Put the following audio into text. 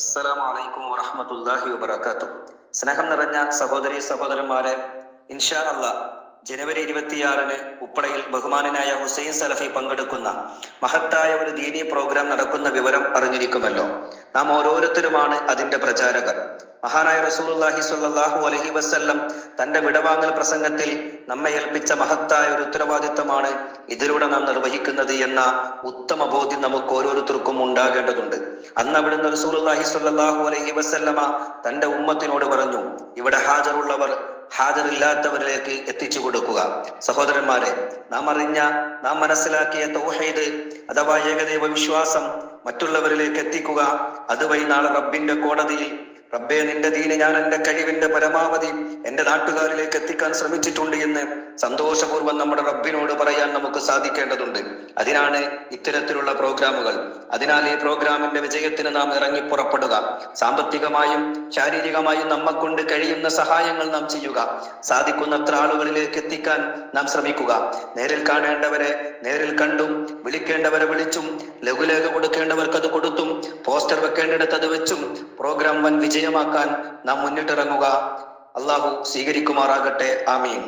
അസ്സലാമു അലൈക്കും വറഹ്മത്തുള്ളാഹി വബറകാതുഹു. സ്നേഹം നിറഞ്ഞ സഹോദരി സഹോദരന്മാരെ, ഇൻഷാ അല്ലാഹ് ജനുവരി 26-ന് ഉപ്പളയിൽ ബഹുമാനനായ ഹുസൈൻ സലഫി പങ്കെടുക്കുന്ന മഹത്തായ ഒരു ദീനീ പ്രോഗ്രാം നടക്കുന്ന വിവരം അറിഞ്ഞിരിക്കുമല്ലോ. നാം ഓരോരുത്തരുമാണ് അതിന്റെ പ്രചാരകർ. മഹാനായ റസൂലുള്ളാഹി സ്വല്ലല്ലാഹു അലൈഹി വസല്ലം തന്റെ വിടവാങ്ങൽ പ്രസംഗത്തിൽ നമ്മെ ഏൽപ്പിച്ച മഹത്തായ ഒരു ഉത്തരവാദിത്തമാണ് ഇതിലൂടെ നാം നിർവഹിക്കുന്നത് എന്ന ഉത്തമ ബോധ്യം നമുക്ക് ഓരോരുത്തർക്കും ഉണ്ടാകേണ്ടതുണ്ട്. അന്ന് അവിടുന്ന് റസൂലുള്ളാഹി സ്വല്ലല്ലാഹു അലൈഹി വസല്ലമ തന്റെ ഉമ്മത്തിനോട് പറഞ്ഞു, ഇവിടെ ഹാജറുള്ളവർ ഹാജറില്ലാത്തവരിലേക്ക് എത്തിച്ചു കൊടുക്കുക. സഹോദരന്മാരെ, നാം മനസ്സിലാക്കിയ തൗഹീദ് അഥവാ ഏകദൈവ വിശ്വാസം മറ്റുള്ളവരിലേക്ക് എത്തിക്കുക. അതുവഴി നാളെ റബ്ബിന്റെ കോടതിയിൽ, റബ്ബേ, നിന്റെ ദീന് ഞാൻ എന്റെ കഴിവിന്റെ പരമാവധി എന്റെ നാട്ടുകാരിലേക്ക് എത്തിക്കാൻ ശ്രമിച്ചിട്ടുണ്ട് എന്ന് സന്തോഷപൂർവ്വം നമ്മുടെ റബ്ബിനോട് പറയാൻ നമുക്ക് സാധിക്കേണ്ടതുണ്ട്. അതിനാണ് ഇത്തരത്തിലുള്ള പ്രോഗ്രാമുകൾ. അതിനാൽ ഈ പ്രോഗ്രാമിന്റെ വിജയത്തിന് നാം ഇറങ്ങി പുറപ്പെടുക. സാമ്പത്തികമായും ശാരീരികമായും നമ്മെക്കൊണ്ട് കഴിയുന്ന സഹായങ്ങൾ നാം ചെയ്യുക. സാധിക്കുന്നത്ര ആളുകളിലേക്ക് എത്തിക്കാൻ നാം ശ്രമിക്കുക. നേരിൽ കാണേണ്ടവരെ നേരിൽ കണ്ടും, വിളിക്കേണ്ടവരെ വിളിച്ചും, ലഘുലേഖ കൊടുക്കേണ്ടവർക്ക് അത് കൊടുത്തും, പോസ്റ്റർ വെക്കേണ്ടിടത്ത് അത് വെച്ചും പ്രോഗ്രാം വൻ വിജയമാക്കാൻ നാം മുന്നിട്ടിറങ്ങുക. അള്ളാഹു സ്വീകരിക്കുമാറാകട്ടെ. ആമീൻ.